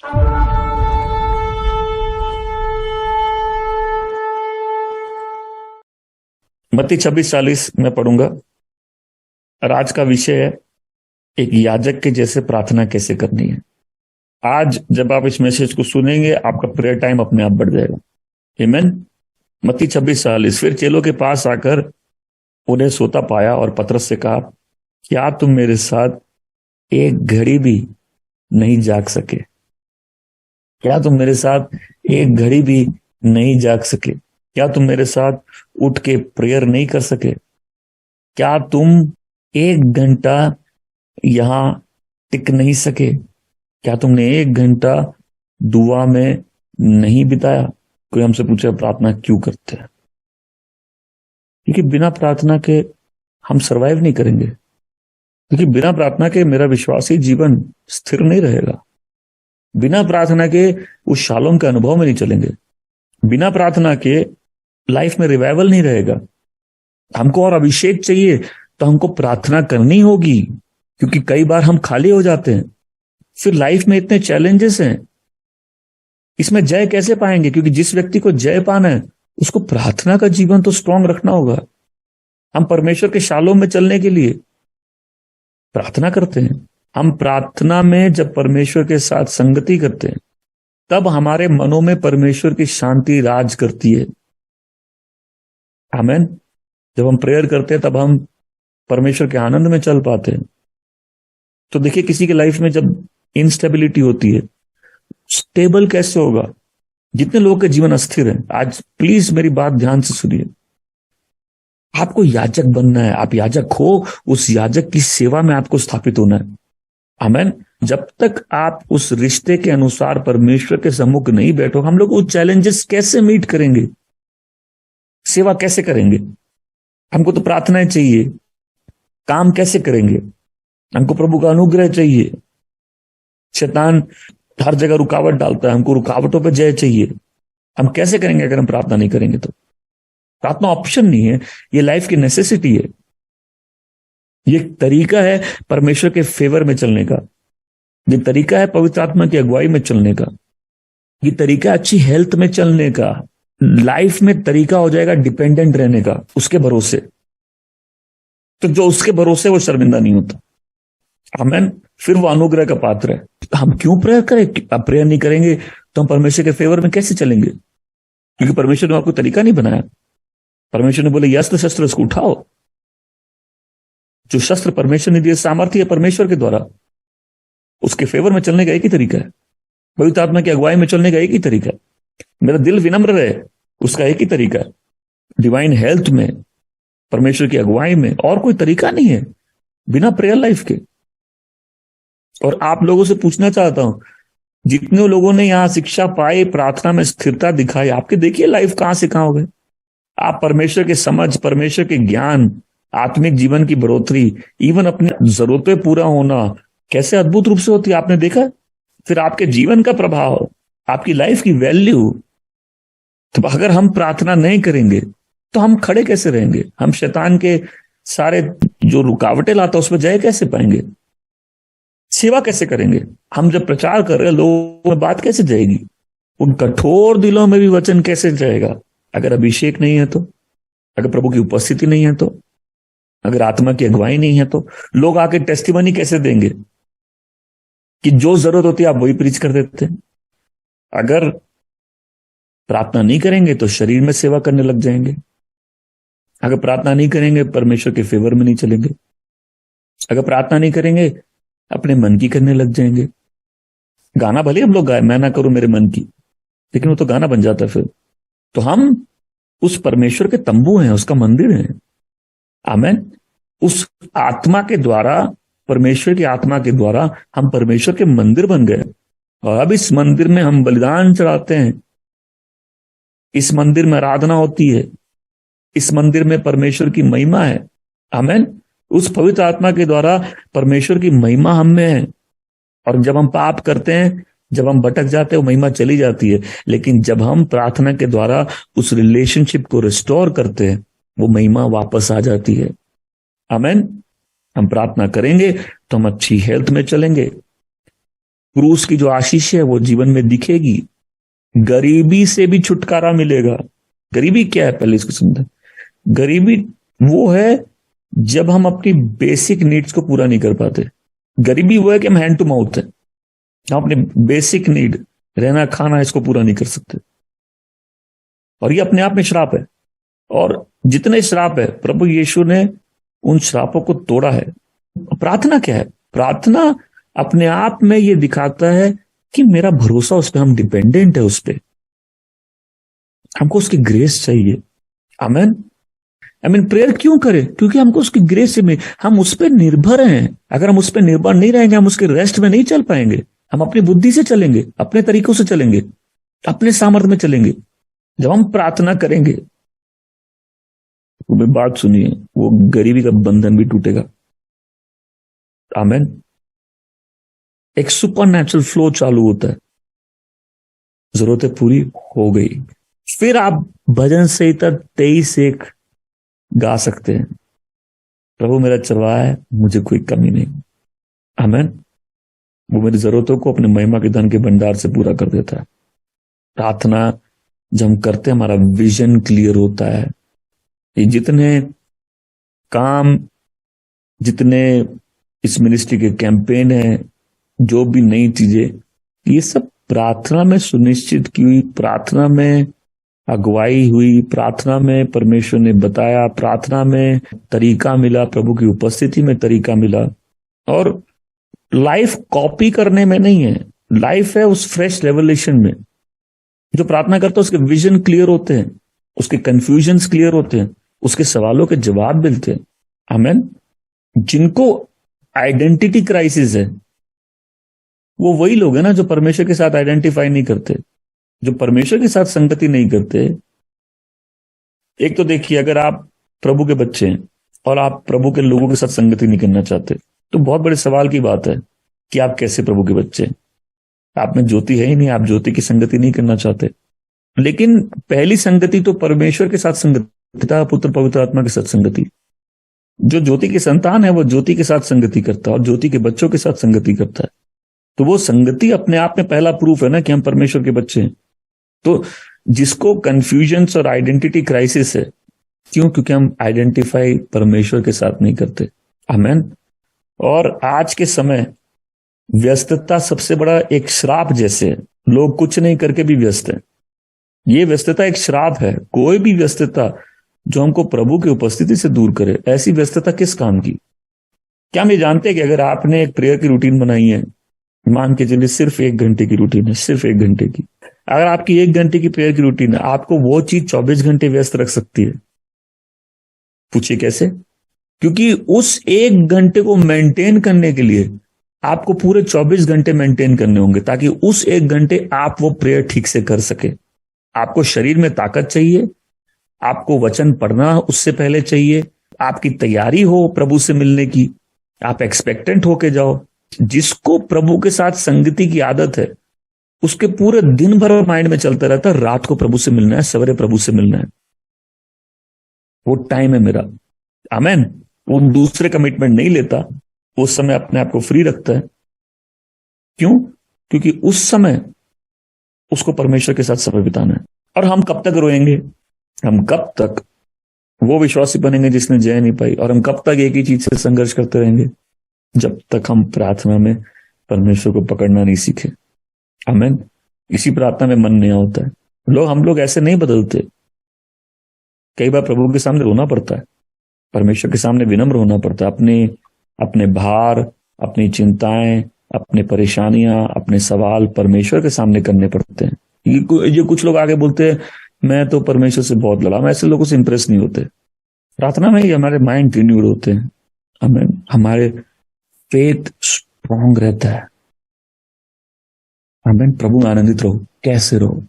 मत्ती 26:40 में पढ़ूंगा। और आज का विषय है एक याजक के जैसे प्रार्थना कैसे करनी है। आज जब आप इस मैसेज को सुनेंगे आपका प्रेयर टाइम अपने आप बढ़ जाएगा। आमीन। मत्ती 26:40। फिर चेलों के पास आकर उन्हें सोता पाया और पतरस से कहा, क्या तुम मेरे साथ एक घड़ी भी नहीं जाग सके? क्या तुम मेरे साथ एक घड़ी भी नहीं जाग सके? क्या तुम मेरे साथ उठ के प्रेयर नहीं कर सके? क्या तुम 1 घंटा यहां टिक नहीं सके? क्या तुमने 1 घंटा दुआ में नहीं बिताया? कोई हमसे पूछे प्रार्थना क्यों करते हैं? क्योंकि बिना प्रार्थना के हम सरवाइव नहीं करेंगे। क्योंकि बिना प्रार्थना के मेरा विश्वासी जीवन स्थिर नहीं रहेगा। बिना प्रार्थना के उस शालोम के अनुभव में नहीं चलेंगे। बिना प्रार्थना के लाइफ में रिवाइवल नहीं रहेगा। हमको और अभिषेक चाहिए तो हमको प्रार्थना करनी होगी। क्योंकि कई बार हम खाली हो जाते हैं, फिर लाइफ में इतने चैलेंजेस हैं, इसमें जय कैसे पाएंगे? क्योंकि जिस व्यक्ति को जय पाना है उसको प्रार्थना का जीवन तो स्ट्रांग रखना होगा। हम परमेश्वर के शालोम में चलने के लिए प्रार्थना करते हैं। हम प्रार्थना में जब परमेश्वर के साथ संगति करते हैं तब हमारे मनों में परमेश्वर की शांति राज करती है। आमीन। जब हम प्रेयर करते हैं तब हम परमेश्वर के आनंद में चल पाते हैं। तो देखिए, किसी के लाइफ में जब इंस्टेबिलिटी होती है, स्टेबल कैसे होगा? जितने लोगों के जीवन अस्थिर है, आज प्लीज मेरी बात ध्यान से सुनिए। आपको याजक बनना है, आप याजक हो, उस याजक की सेवा में आपको स्थापित होना है। आमीन। जब तक आप उस रिश्ते के अनुसार परमेश्वर के सम्मुख नहीं बैठो, हम लोग उस चैलेंजेस कैसे मीट करेंगे? सेवा कैसे करेंगे? हमको तो प्रार्थनाएं चाहिए। काम कैसे करेंगे? हमको प्रभु का अनुग्रह चाहिए। शैतान हर जगह रुकावट डालता है, हमको रुकावटों पे जय चाहिए। हम कैसे करेंगे अगर हम प्रार्थना नहीं करेंगे? तो प्रार्थना ऑप्शन नहीं है, ये लाइफ की नेसेसिटी है। ये तरीका है परमेश्वर के फेवर में चलने का। ये तरीका है पवित्र आत्मा की अगुवाई में चलने का। ये तरीका अच्छी हेल्थ में चलने का। लाइफ में तरीका हो जाएगा डिपेंडेंट रहने का, उसके भरोसे। तो जो उसके भरोसे वो शर्मिंदा नहीं होता। आमीन। फिर वो अनुग्रह का पात्र है। हम क्यों प्रेयर करें? अब प्रेयर नहीं करेंगे तो हम परमेश्वर के फेवर में कैसे चलेंगे? क्योंकि परमेश्वर ने आपको तरीका नहीं बनाया। परमेश्वर ने बोले ये अस्त्र शस्त्र इसको उठाओ। जो शस्त्र परमेश्वर ने दिए, सामर्थ्य है परमेश्वर के द्वारा। उसके फेवर में चलने का एक ही तरीका है। पवित्र आत्मा की अगुवाई में चलने का एक ही तरीका है। मेरा दिल विनम्र रहे, उसका एक ही तरीका है। डिवाइन हेल्थ में, परमेश्वर की अगुवाई में, और कोई तरीका नहीं है बिना प्रेयर लाइफ के। और आप लोगों से पूछना चाहता हूं, जितने लोगों ने यहां शिक्षा पाई, प्रार्थना में स्थिरता दिखाई, आपके देखिए लाइफ कहां से कहां हो गए। आप परमेश्वर के समझ, परमेश्वर के ज्ञान, आत्मिक जीवन की बढ़ोतरी, इवन अपनी जरूरतें पूरा होना कैसे अद्भुत रूप से होती है, आपने देखा? फिर आपके जीवन का प्रभाव, आपकी लाइफ की वैल्यू। तो अगर हम प्रार्थना नहीं करेंगे तो हम खड़े कैसे रहेंगे? हम शैतान के सारे जो रुकावटें लाता है उसमें जय कैसे पाएंगे? सेवा कैसे करेंगे? हम जब प्रचार कर रहे हैं, लोगों में बात कैसे जाएगी? उन कठोर दिलों में भी वचन कैसे जाएगा? अगर अभिषेक नहीं है तो, अगर प्रभु की उपस्थिति नहीं है तो, अगर आत्मा की अगुवाई नहीं है तो लोग आके टेस्टिमनी कैसे देंगे कि जो जरूरत होती है आप वही प्रीच कर देते हैं? अगर प्रार्थना नहीं करेंगे तो शरीर में सेवा करने लग जाएंगे। अगर प्रार्थना नहीं करेंगे परमेश्वर के फेवर में नहीं चलेंगे। अगर प्रार्थना नहीं करेंगे अपने मन की करने लग जाएंगे। गाना भले हम लोग गाए, मैं ना करूं मेरे मन की, लेकिन वो तो गाना बन जाता है फिर। तो हम उस परमेश्वर के तंबू हैं, उसका मंदिर है। आमीन। उस आत्मा के द्वारा, परमेश्वर की आत्मा के द्वारा हम परमेश्वर के मंदिर बन गए। और अब इस मंदिर में हम बलिदान चढ़ाते हैं। इस मंदिर में आराधना होती है। इस मंदिर में परमेश्वर की महिमा है। आमीन। उस पवित्र आत्मा के द्वारा परमेश्वर की महिमा हम में है। और जब हम पाप करते हैं, जब हम भटक जाते हैं, वो महिमा चली जाती है। लेकिन जब हम प्रार्थना के द्वारा उस रिलेशनशिप को रिस्टोर करते हैं, वो महिमा वापस आ जाती है। आमीन। हम प्रार्थना करेंगे तो हम अच्छी हेल्थ में चलेंगे। क्रूस की जो आशीष है वो जीवन में दिखेगी। गरीबी से भी छुटकारा मिलेगा। गरीबी क्या है पहले इसको समझें। गरीबी वो है जब हम अपनी बेसिक नीड्स को पूरा नहीं कर पाते। गरीबी वो है कि हम हैंड टू माउथ है, हम अपने बेसिक नीड, रहना खाना, इसको पूरा नहीं कर सकते। और ये अपने आप में श्राप है। और जितने श्राप है प्रभु यीशु ने उन श्रापों को तोड़ा है। प्रार्थना क्या है? प्रार्थना अपने आप में ये दिखाता है कि मेरा भरोसा उस पर, हम डिपेंडेंट है उस पर, हमको उसकी ग्रेस चाहिए। आमीन। प्रेयर क्यों करें? क्योंकि हमको उसकी ग्रेस में, हम उस पर निर्भर हैं। अगर हम उस पर निर्भर नहीं रहेंगे, हम उसके रेस्ट में नहीं चल पाएंगे। हम अपनी बुद्धि से चलेंगे, अपने तरीकों से चलेंगे, अपने सामर्थ्य में चलेंगे। जब हम प्रार्थना करेंगे, वो बात सुनिए, वो गरीबी का बंधन भी टूटेगा। आमीन। एक सुपरनैचुरल फ्लो चालू होता है, जरूरतें पूरी हो गई। फिर आप भजन संहिता 23:1 गा सकते हैं, प्रभु मेरा चरवाहा है, मुझे कोई कमी नहीं। आमीन। वो मेरी जरूरतों को अपने महिमा के धन के भंडार से पूरा कर देता है। प्रार्थना जब हम करते हैं, हमारा विजन क्लियर होता है। ये जितने काम, जितने इस मिनिस्ट्री के कैंपेन है, जो भी नई चीजें, ये सब प्रार्थना में सुनिश्चित की हुई, प्रार्थना में अगुवाई हुई, प्रार्थना में परमेश्वर ने बताया, प्रार्थना में तरीका मिला, प्रभु की उपस्थिति में तरीका मिला। और लाइफ कॉपी करने में नहीं है, लाइफ है उस फ्रेश रेवलेशन में। जो प्रार्थना करता है उसके विजन क्लियर होते हैं, उसके कंफ्यूजन्स क्लियर होते हैं, उसके सवालों के जवाब मिलते हैं। आमीन। जिनको आइडेंटिटी क्राइसिस है, वो वही लोग हैं ना जो परमेश्वर के साथ आइडेंटिफाई नहीं करते, जो परमेश्वर के साथ संगति नहीं करते। एक तो देखिए, अगर आप प्रभु के बच्चे हैं और आप प्रभु के लोगों के साथ संगति नहीं करना चाहते, तो बहुत बड़े सवाल की बात है कि आप कैसे प्रभु के बच्चे हैं। आप में ज्योति है ही नहीं, आप ज्योति की संगति नहीं करना चाहते। लेकिन पहली संगति तो परमेश्वर के साथ संगति, पिता पुत्र पवित्र आत्मा के साथ संगति। जो ज्योति की संतान है वो ज्योति के साथ संगति करता है और ज्योति के बच्चों के साथ संगति करता है। तो वो संगति अपने आप में पहला प्रूफ है ना कि हम परमेश्वर के बच्चे हैं। तो जिसको कंफ्यूजन्स और आइडेंटिटी क्राइसिस है, क्यों? क्योंकि हम आइडेंटिफाई परमेश्वर के साथ नहीं करते। आमीन। और आज के समय व्यस्तता सबसे बड़ा एक श्राप जैसे है। लोग कुछ नहीं करके भी व्यस्त है। ये व्यस्तता एक श्राप है। कोई भी व्यस्तता जो हमको प्रभु की उपस्थिति से दूर करे, ऐसी व्यस्तता किस काम की? क्या हम ये जानते हैं कि अगर आपने एक प्रेयर की रूटीन बनाई है, मान के चलिए सिर्फ 1 घंटे की रूटीन है, सिर्फ 1 घंटे की, अगर आपकी 1 घंटे की प्रेयर की रूटीन है, आपको वो चीज 24 घंटे व्यस्त रख सकती है। पूछिए कैसे? क्योंकि उस 1 घंटे को मेंटेन करने के लिए आपको पूरे 24 घंटे मेंटेन करने होंगे, ताकि उस 1 घंटे आप वो प्रेयर ठीक से कर सके। आपको शरीर में ताकत चाहिए, आपको वचन पढ़ना उससे पहले चाहिए, आपकी तैयारी हो प्रभु से मिलने की, आप एक्सपेक्टेंट होके जाओ। जिसको प्रभु के साथ संगति की आदत है, उसके पूरे दिन भर माइंड में चलता रहता है, रात को प्रभु से मिलना है, सवेरे प्रभु से मिलना है, वो टाइम है मेरा। आमीन। वो दूसरे कमिटमेंट नहीं लेता, उस समय अपने आप को फ्री रखता है। क्यों? क्योंकि उस समय उसको परमेश्वर के साथ समय बिताना है। और हम कब तक रोएंगे? हम कब तक वो विश्वासी बनेंगे जिसने जय नहीं पाई? और हम कब तक एक ही चीज से संघर्ष करते रहेंगे? जब तक हम प्रार्थना में परमेश्वर को पकड़ना नहीं सीखे। आमीन। इसी प्रार्थना में मन नया होता है। हम लोग ऐसे नहीं बदलते। कई बार प्रभु के सामने रोना पड़ता है, परमेश्वर के सामने विनम्र होना पड़ता है, अपने भार, अपनी चिंताएं, अपनी परेशानियां, अपने सवाल परमेश्वर के सामने करने पड़ते हैं। ये कुछ लोग आगे बोलते हैं मैं तो परमेश्वर से बहुत लड़ा, हम ऐसे लोगों से इंप्रेस नहीं होते। प्रार्थना में ही हमारे माइंड रिन्यूड होते हैं। आमीन। हमारे फेथ स्ट्रॉन्ग रहता है। आमीन। प्रभु में आनंदित रहो। कैसे रहो?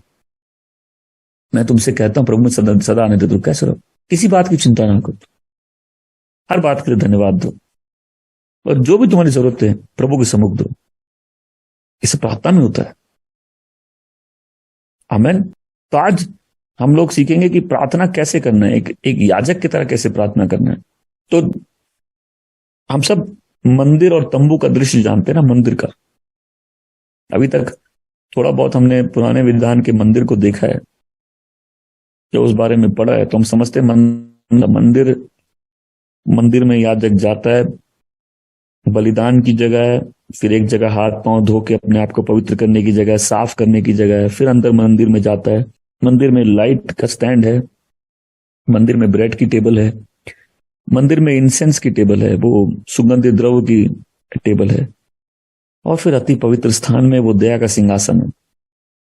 मैं तुमसे कहता हूं प्रभु में सदा आनंदित रहो। कैसे रहो? किसी बात की चिंता ना करो, हर बात के लिए धन्यवाद दो, और जो भी तुम्हारी जरूरत है प्रभु के सम्मुख दो। इसे प्रार्थना में होता है। आमीन। तो आज हम लोग सीखेंगे कि प्रार्थना कैसे करना है, एक याजक की तरह कैसे प्रार्थना करना है। तो हम सब मंदिर और तंबू का दृश्य जानते हैं ना, मंदिर का। अभी तक थोड़ा बहुत हमने पुराने विधान के मंदिर को देखा है, जो उस बारे में पढ़ा है, तो हम समझते मंदिर मंदिर में याजक जाता है, बलिदान की जगह है, फिर एक जगह हाथ पांव धो के अपने आप को पवित्र करने की जगह है, साफ करने की जगह है, फिर अंदर मंदिर में जाता है, मंदिर में लाइट का स्टैंड है, मंदिर में ब्रेड की टेबल है, मंदिर में इंसेंस की टेबल है, वो सुगंधित द्रव्य की टेबल है, और फिर अति पवित्र स्थान में वो दया का सिंहासन है।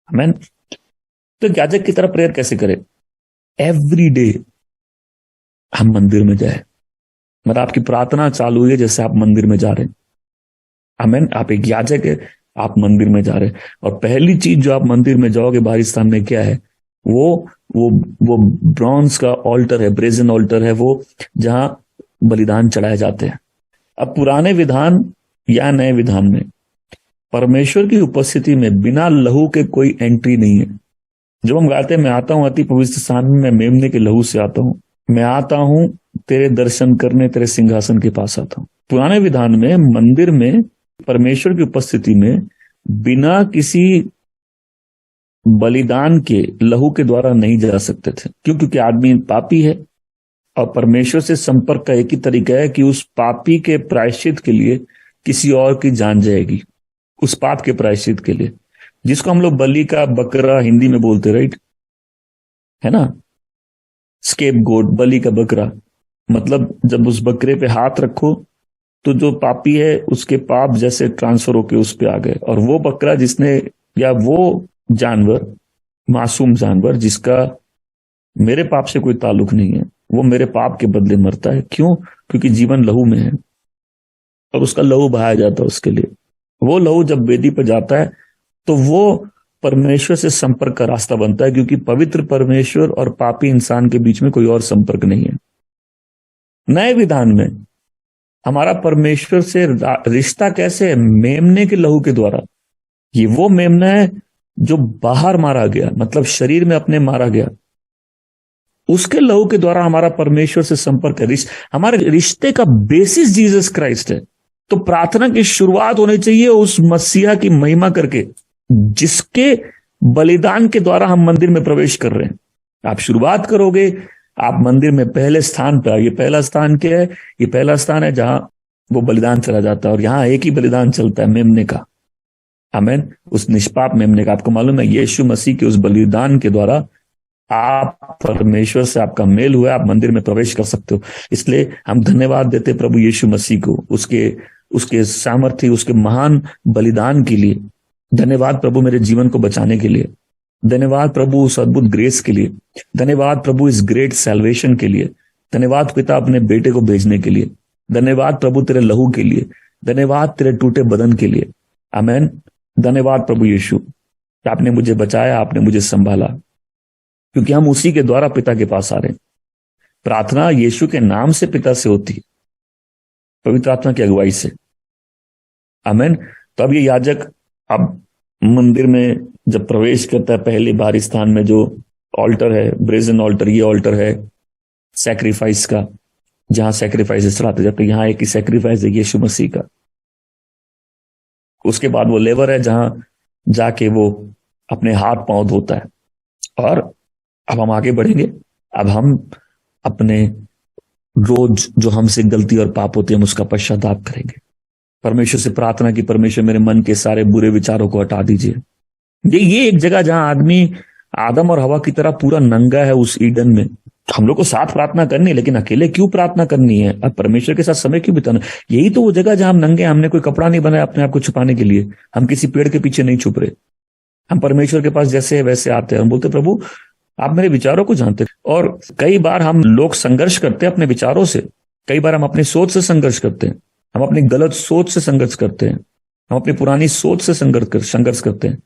आमीन। तो याजक की तरह प्रेयर कैसे करें? एवरी डे हम मंदिर में जाए, मतलब आपकी प्रार्थना चालू हुई है जैसे आप मंदिर में जा रहे हैं। आमीन। आप एक याजक है, आप मंदिर में जा रहे हैं, और पहली चीज जो आप मंदिर में जाओगे बाहरी स्थान में क्या है? वो ब्रॉन्ज का ऑल्टर है, ब्रेजन ऑल्टर है, वो जहां बलिदान चढ़ाए जाते हैं। अब पुराने विधान या नए विधान में परमेश्वर की उपस्थिति में बिना लहू के कोई एंट्री नहीं है। जब हम गाते हैं, मैं आता हूं अति पवित्र स्थान में, मैं मेमने के लहू से आता हूं, मैं आता हूं तेरे दर्शन करने, तेरे सिंहासन के पास आता हूं। पुराने विधान में मंदिर में परमेश्वर की उपस्थिति में बिना किसी बलिदान के, लहू के द्वारा नहीं जा सकते थे। क्यों? क्योंकि आदमी पापी है, और परमेश्वर से संपर्क का एक ही तरीका है कि उस पापी के प्रायश्चित के लिए किसी और की जान जाएगी, उस पाप के प्रायश्चित के लिए, जिसको हम लोग बलि का बकरा हिंदी में बोलते, राइट, है ना, स्केप गोट, बलि का बकरा। मतलब जब उस बकरे पे हाथ रखो तो जो पापी है उसके पाप जैसे ट्रांसफर होके उस पे आ गए, और वो बकरा जिसने, या वो जानवर, मासूम जानवर जिसका मेरे पाप से कोई ताल्लुक नहीं है, वो मेरे पाप के बदले मरता है। क्यों? क्योंकि जीवन लहू में है, और उसका लहू बहाया जाता है उसके लिए। वो लहू जब वेदी पर जाता है तो वो परमेश्वर से संपर्क का रास्ता बनता है, क्योंकि पवित्र परमेश्वर और पापी इंसान के बीच में कोई और संपर्क नहीं है। नए विधान में हमारा परमेश्वर से रिश्ता कैसे है? मेमने के लहू के द्वारा। ये वो मेमना है जो बाहर मारा गया, मतलब शरीर में अपने मारा गया, उसके लहू के द्वारा हमारा परमेश्वर से संपर्क है। हमारे रिश्ते का बेसिस जीसस क्राइस्ट है। तो प्रार्थना की शुरुआत होनी चाहिए उस मसीहा की महिमा करके, जिसके बलिदान के द्वारा हम मंदिर में प्रवेश कर रहे हैं। आप शुरुआत करोगे, आप मंदिर में पहले स्थान पर। ये पहला स्थान क्या है? ये पहला स्थान है जहां वो बलिदान चला जाता है, और यहां एक ही बलिदान चलता है, मेमने का। आमीन। उस निष्पाप मेमने का। आपको मालूम है, यीशु मसीह के उस बलिदान के द्वारा आप परमेश्वर से आपका मेल हुआ, आप मंदिर में प्रवेश कर सकते हो। इसलिए हम धन्यवाद देते प्रभु यीशु मसीह को, उसके सामर्थ्य, उसके महान बलिदान के लिए। धन्यवाद प्रभु मेरे जीवन को बचाने के लिए। धन्यवाद प्रभु उस अद्भुत ग्रेस के लिए। धन्यवाद प्रभु इस ग्रेट सैल्वेशन के लिए। धन्यवाद पिता अपने बेटे को भेजने के लिए। धन्यवाद प्रभु तेरे लहू के लिए। धन्यवाद तेरे टूटे बदन के लिए। आमीन। धन्यवाद प्रभु यीशु, आपने मुझे बचाया, आपने मुझे संभाला, क्योंकि हम उसी के द्वारा पिता के पास आ रहे हैं। प्रार्थना यीशु के नाम से पिता से होती है, पवित्र आत्मा की अगुवाई से। आमीन। तो अब ये याजक अब मंदिर में जब प्रवेश करता है, पहले बाहरी स्थान में जो ऑल्टर है, ब्रेजन ऑल्टर, ये ऑल्टर है सैक्रिफाइस का, जहां सैक्रिफाइस चढ़ाते जाते। यहां एक ही सैक्रिफाइस है, यीशु मसीह का। उसके बाद वो लेवर है, जहां जाके वो अपने हाथ पांव धोता है। और अब हम आगे बढ़ेंगे। अब हम अपने रोज जो हमसे गलती और पाप होते हैं, हम उसका पश्चाताप करेंगे। परमेश्वर से प्रार्थना की, परमेश्वर मेरे मन के सारे बुरे विचारों को हटा दीजिए। ये एक जगह जहां आदमी आदम और हवा की तरह पूरा नंगा है उस ईडन में। हम लोग को साथ प्रार्थना करनी है, लेकिन अकेले क्यों प्रार्थना करनी है? अब परमेश्वर के साथ समय क्यों बिताना? यही तो वो जगह जहां हम नंगे हैं। हमने कोई कपड़ा नहीं बनाया अपने आप को छुपाने के लिए, हम किसी पेड़ के पीछे नहीं छुप रहे। हम परमेश्वर के पास जैसे है वैसे आते हैं। हम बोलते प्रभु आप मेरे विचारों को जानते। और कई बार हम लोग संघर्ष करते हैं अपने विचारों से। कई बार हम अपनी सोच से संघर्ष करते हैं, हम अपनी गलत सोच से संघर्ष करते हैं, हम अपनी पुरानी सोच से संघर्ष करते हैं।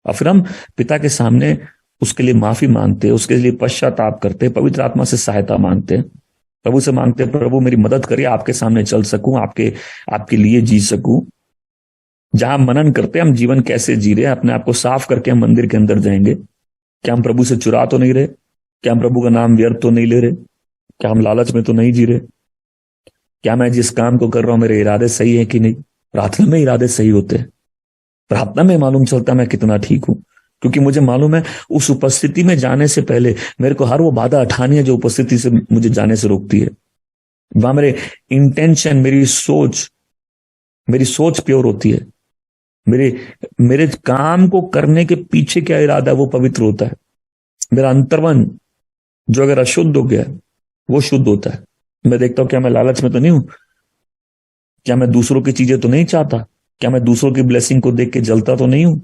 और फिर हम पिता के सामने उसके लिए माफी मांगते हैं, उसके लिए पश्चाताप करते हैं, पवित्र आत्मा से सहायता मांगते हैं, प्रभु से मांगते हैं प्रभु मेरी मदद करिए, आपके सामने चल सकूं, आपके लिए जी सकूं। जहां मनन करते हैं हम जीवन कैसे जी रहे हैं, अपने आप को साफ करके हम मंदिर के अंदर जाएंगे। क्या हम प्रभु से चुरा तो नहीं रहे? क्या हम प्रभु का नाम व्यर्थ तो नहीं ले रहे? क्या हम लालच में तो नहीं जी रहे? क्या मैं जिस काम को कर रहा हूं मेरे इरादे सही है कि नहीं? प्रार्थना में इरादे सही होते हैं। प्रार्थना में मालूम चलता मैं कितना ठीक हूं, क्योंकि मुझे मालूम है उस उपस्थिति में जाने से पहले मेरे को हर वो बाधा हटानी है जो उपस्थिति से मुझे जाने से रोकती है। वहां मेरे इंटेंशन, मेरी सोच प्योर होती है, मेरे मेरे काम को करने के पीछे क्या इरादा है वो पवित्र होता है। मेरा अंतर्मन जो अगर अशुद्ध हो गया वो शुद्ध होता है। मैं देखता हूं क्या मैं लालच में तो नहीं हूं, क्या मैं दूसरों की चीजें तो नहीं चाहता, क्या मैं दूसरों की ब्लेसिंग को देख के जलता तो नहीं हूं,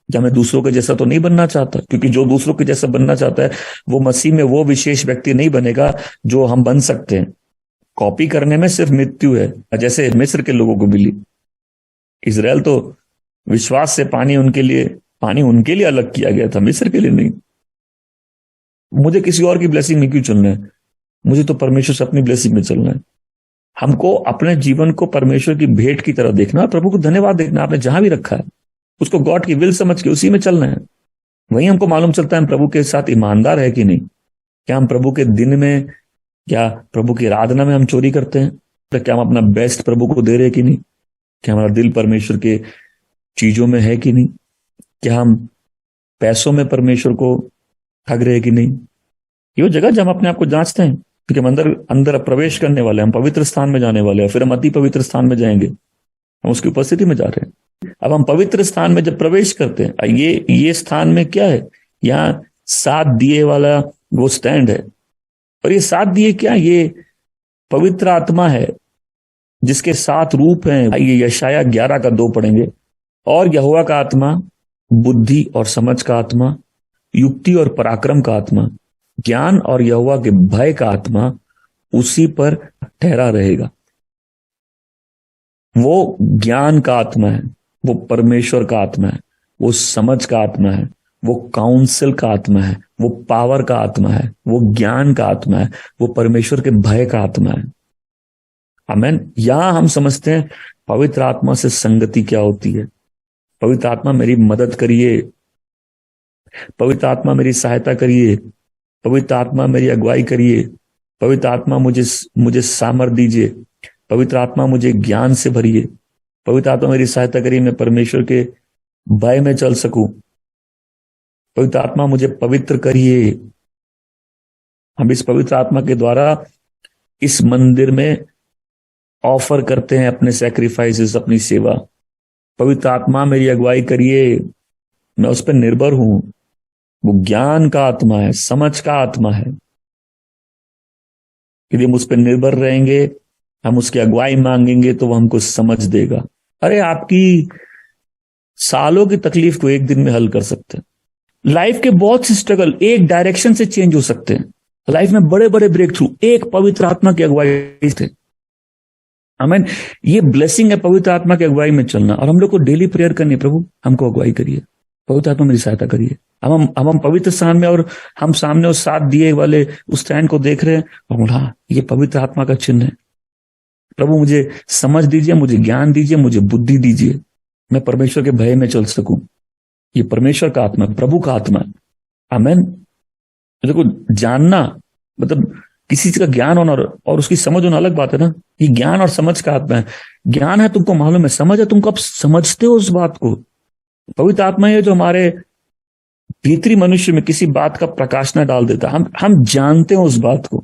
क्या मैं दूसरों के जैसा तो नहीं बनना चाहता। क्योंकि जो दूसरों के जैसा बनना चाहता है वो मसीह में वो विशेष व्यक्ति नहीं बनेगा जो हम बन सकते हैं। कॉपी करने में सिर्फ मृत्यु है, जैसे मिस्र के लोगों को मिली। इजराइल तो विश्वास से पानी उनके लिए अलग किया गया था, मिस्र के लिए नहीं। मुझे किसी और की ब्लेसिंग में क्यों चलना है, मुझे तो परमेश्वर से अपनी ब्लेसिंग में चलना है। हमको अपने जीवन को परमेश्वर की भेंट की तरह देखना, प्रभु को धन्यवाद देखना, आपने जहां भी रखा है उसको गॉड की विल समझ के उसी में चलना है। वहीं हमको मालूम चलता है हम प्रभु के साथ ईमानदार है कि नहीं। क्या हम प्रभु के दिन में, क्या प्रभु की आराधना में हम चोरी करते हैं, तो क्या हम अपना बेस्ट प्रभु को दे रहे हैं कि नहीं, क्या हमारा दिल परमेश्वर के चीजों में है कि नहीं, क्या हम पैसों में परमेश्वर को ठग रहे हैं कि नहीं। ये वो जगह जब हम अपने आप को जांचते हैं, क्योंकि हम अंदर प्रवेश करने वाले हैं, हम पवित्र स्थान में जाने वाले हैं, फिर हम अति पवित्र स्थान में जाएंगे, हम उसकी उपस्थिति में जा रहे हैं। अब हम पवित्र स्थान में जब प्रवेश करते हैं, ये स्थान में क्या है, यहाँ 7 दिए वाला वो स्टैंड है। और ये 7 दिए क्या, ये पवित्र आत्मा है जिसके 7 रूप हैं। ये यशाया 11:2 पढ़ेंगे। और यहोवा का आत्मा बुद्धि और समझ का आत्मा, युक्ति और पराक्रम का आत्मा, ज्ञान और यहोवा के भय का आत्मा उसी पर ठहरा रहेगा। वो ज्ञान का आत्मा है, वो परमेश्वर का आत्मा है, वो समझ का आत्मा है, वो काउंसिल का आत्मा है, वो पावर का आत्मा है, वो ज्ञान का आत्मा है, वो परमेश्वर के भय का आत्मा है। आमीन। यहां हम समझते हैं पवित्र आत्मा से संगति क्या होती है। पवित्र आत्मा मेरी मदद करिए, पवित्र आत्मा मेरी सहायता करिए, पवित्र आत्मा मेरी अगुवाई करिए, पवित्र आत्मा मुझे सामर्थ दीजिए, पवित्र आत्मा मुझे ज्ञान से भरिए, पवित्र आत्मा मेरी सहायता करिए, मैं परमेश्वर के भय में चल सकूं, पवित्र आत्मा मुझे पवित्र करिए। हम इस पवित्र आत्मा के द्वारा इस मंदिर में ऑफर करते हैं अपने सैक्रिफाइसेस, अपनी सेवा। पवित्र आत्मा मेरी अगुवाई करिए, मैं उस पर निर्भर हूं। वो ज्ञान का आत्मा है, समझ का आत्मा है। यदि हम उस पर निर्भर रहेंगे, हम उसकी अगुवाई मांगेंगे तो वो हमको समझ देगा। अरे आपकी सालों की तकलीफ को एक दिन में हल कर सकते हैं। लाइफ के बहुत से स्ट्रगल एक डायरेक्शन से चेंज हो सकते हैं। लाइफ में बड़े बड़े ब्रेक थ्रू एक पवित्र आत्मा की अगुवाई से। आमीन। ये ब्लेसिंग है पवित्र आत्मा की अगुवाई में चलना। और हम लोग को डेली प्रेयर करनी है, प्रभु हमको अगुवाई करिए, पवित्र आत्मा मेरी सहायता करिए। अब हम पवित्र स्थान में, और हम सामने उस 7 दिए वाले उस स्टैंड को देख रहे हैं और हाँ, ये पवित्र आत्मा का चिन्ह है। प्रभु मुझे समझ दीजिए, मुझे ज्ञान दीजिए, मुझे बुद्धि दीजिए, मैं परमेश्वर के भय में चल सकूं। ये परमेश्वर का आत्मा, प्रभु का आत्मा। आमीन। देखो, जानना मतलब किसी चीज का ज्ञान होना और उसकी समझ होना अलग बात है ना। ये ज्ञान और समझ का आत्मा है। ज्ञान है, तुमको मालूम है, समझ है, तुमको अब समझते हो उस बात को। पवित्र आत्मा है जो हमारे भीतरी मनुष्य में किसी बात का प्रकाश न डाल देता। हम जानते हैं उस बात को।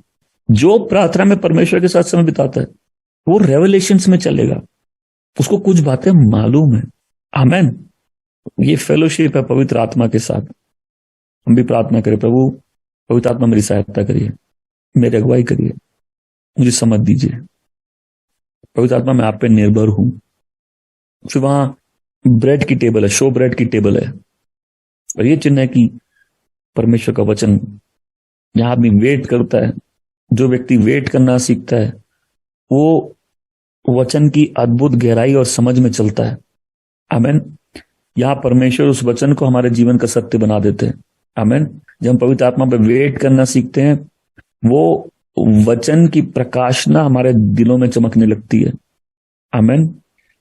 जो प्रार्थना में परमेश्वर के साथ समय बिताता है वो रेवलेशंस में चलेगा, उसको कुछ बातें मालूम है। आमीन। ये फेलोशिप है पवित्र आत्मा के साथ। हम भी प्रार्थना करें, प्रभु पवित्र आत्मा मेरी सहायता करिए, मेरी अगुवाई करिए, मुझे समझ दीजिए। पवित्र आत्मा मैं आप पे निर्भर हूं। फिर वहां ब्रेड की टेबल है, शो ब्रेड की टेबल है, और ये चिन्ह है कि परमेश्वर का वचन, यहां आदमी वेट करता है। जो व्यक्ति वेट करना सीखता है वो वचन की अद्भुत गहराई और समझ में चलता है। आमीन। यहां परमेश्वर उस वचन को हमारे जीवन का सत्य बना देते हैं। आमीन। जब हम पवित्र आत्मा पर वेट करना सीखते हैं, वो वचन की प्रकाशना हमारे दिलों में चमकने लगती है। आमीन।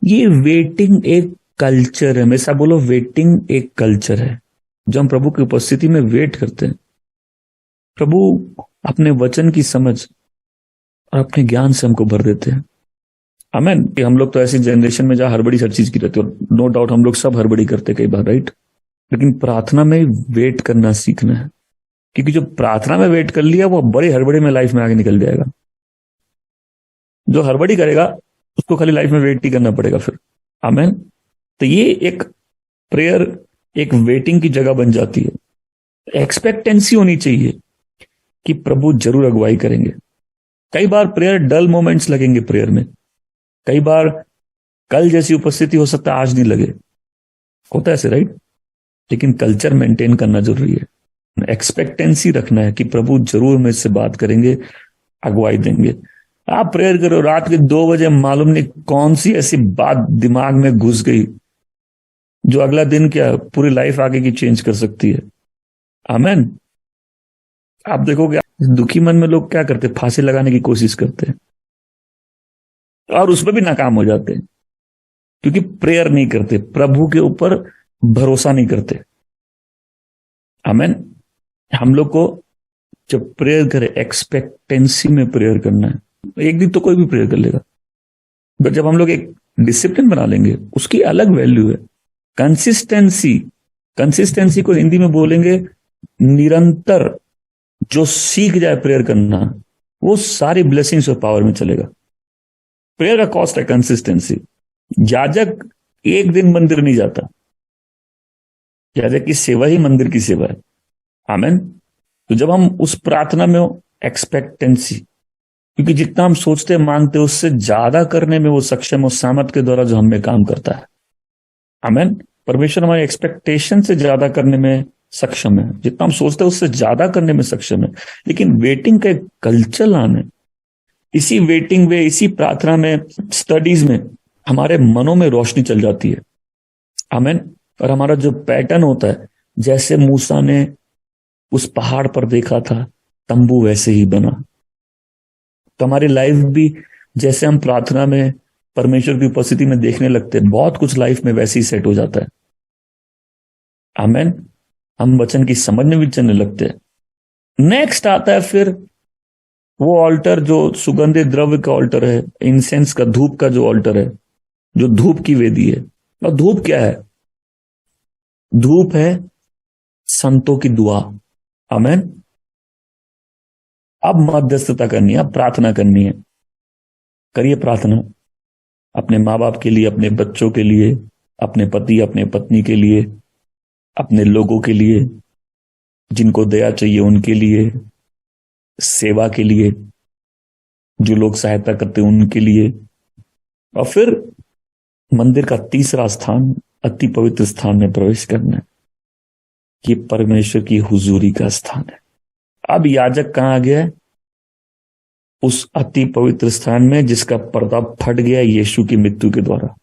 ये वेटिंग एक कल्चर है। हमेशा बोलो, वेटिंग एक कल्चर है। जब हम प्रभु की उपस्थिति में वेट करते हैं, प्रभु अपने वचन की समझ और अपने ज्ञान से हमको भर देते हैं। आमेन। कि हम लोग तो ऐसी जनरेशन में जहां हड़बड़ी हर चीज की रहती है, और नो डाउट हम लोग सब हड़बड़ी करते कई बार, राइट। लेकिन प्रार्थना में वेट करना सीखना है, क्योंकि जो प्रार्थना में वेट कर लिया वो बड़ी हड़बड़ी में लाइफ में आगे निकल जाएगा। जो हड़बड़ी करेगा उसको खाली लाइफ में वेट ही करना पड़ेगा फिर। आमेन। तो ये एक प्रेयर एक वेटिंग की जगह बन जाती है। एक्सपेक्टेंसी होनी चाहिए कि प्रभु जरूर अगुवाई करेंगे। कई बार प्रेयर डल मोमेंट्स लगेंगे प्रेयर में, कई बार कल जैसी उपस्थिति हो सकता है आज नहीं लगे, होता है ऐसे, राइट। लेकिन कल्चर मेंटेन करना जरूरी है, एक्सपेक्टेंसी रखना है कि प्रभु जरूर मुझसे बात करेंगे, अगुवाई देंगे। आप प्रेयर करो रात के 2 बजे, मालूम नहीं कौन सी ऐसी बात दिमाग में घुस गई जो अगला दिन क्या पूरी लाइफ आगे की चेंज कर सकती है। आमेन। आप देखोगे दुखी मन में लोग क्या करते, फांसी लगाने की कोशिश करते हैं और उसमें भी नाकाम हो जाते हैं, क्योंकि प्रेयर नहीं करते, प्रभु के ऊपर भरोसा नहीं करते। आमेन। हम लोग को जब प्रेयर करे एक्सपेक्टेंसी में प्रेयर करना है। एक दिन तो कोई भी प्रेयर कर लेगा, बट जब हम लोग एक डिसिप्लिन बना लेंगे उसकी अलग वैल्यू है। कंसिस्टेंसी, कंसिस्टेंसी को हिंदी में बोलेंगे निरंतर। जो सीख जाए प्रेयर करना वो सारी ब्लेसिंग्स और पावर में चलेगा। प्रेयर का कॉस्ट है कंसिस्टेंसी। याजक एक दिन मंदिर नहीं जाता, याजक की सेवा ही मंदिर की सेवा है। आमेन। तो जब हम उस प्रार्थना में हो एक्सपेक्टेंसी, क्योंकि जितना हम सोचते मांगते उससे ज्यादा करने में वो सक्षम और सामर्थ के द्वारा जो हमें काम करता है। आमेन। परमेश्वर हमारे एक्सपेक्टेशन से ज्यादा करने में सक्षम है, जितना हम सोचते हैं उससे ज्यादा करने में सक्षम है। लेकिन वेटिंग का एक कल्चर लाना है। इसी वेटिंग में, इसी प्रार्थना में, स्टडीज में हमारे मनों में रोशनी चल जाती है। आमेन। और हमारा जो पैटर्न होता है, जैसे मूसा ने उस पहाड़ पर देखा था तंबू वैसे ही बना, तो हमारी लाइफ भी जैसे हम प्रार्थना में परमेश्वर की उपस्थिति में देखने लगते हैं, बहुत कुछ लाइफ में वैसे ही सेट हो जाता है। आमेन। हम वचन की समझ में भी चलने लगते हैं। नेक्स्ट आता है फिर वो ऑल्टर जो सुगंधित द्रव्य का ऑल्टर है, इंसेंस का, धूप का जो ऑल्टर है, जो धूप की वेदी है। और धूप क्या है? धूप है संतों की दुआ। आमेन। अब मध्यस्थता करनी है, अब प्रार्थना करनी है। करिए प्रार्थना अपने माँ बाप के लिए, अपने बच्चों के लिए, अपने पति अपने पत्नी के लिए, अपने लोगों के लिए, जिनको दया चाहिए उनके लिए, सेवा के लिए, जो लोग सहायता करते हैं उनके लिए। और फिर मंदिर का तीसरा स्थान, अति पवित्र स्थान में प्रवेश करना है। ये परमेश्वर की हुजूरी का स्थान है। अब याजक कहां गया है? उस अति पवित्र स्थान में जिसका पर्दा फट गया यीशु की मृत्यु के द्वारा,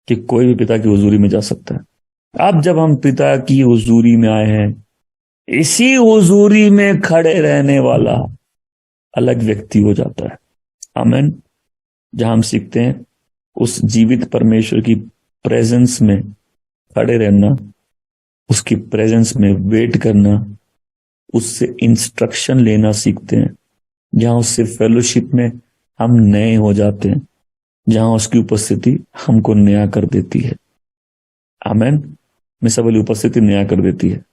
कि कोई भी पिता की हुजूरी में जा सकता है। अब जब हम पिता की हुजूरी में आए हैं, इसी हुजूरी में खड़े रहने वाला अलग व्यक्ति हो जाता है। आमेन। जहां हम सीखते हैं उस जीवित परमेश्वर की प्रेजेंस में खड़े रहना, उसकी प्रेजेंस में वेट करना, उससे इंस्ट्रक्शन लेना सीखते हैं। जहां उससे फेलोशिप में हम नए हो जाते हैं, जहां उसकी उपस्थिति हमको नया कर देती है। आमेन। में सबली उपस्थिति नया कर देती है।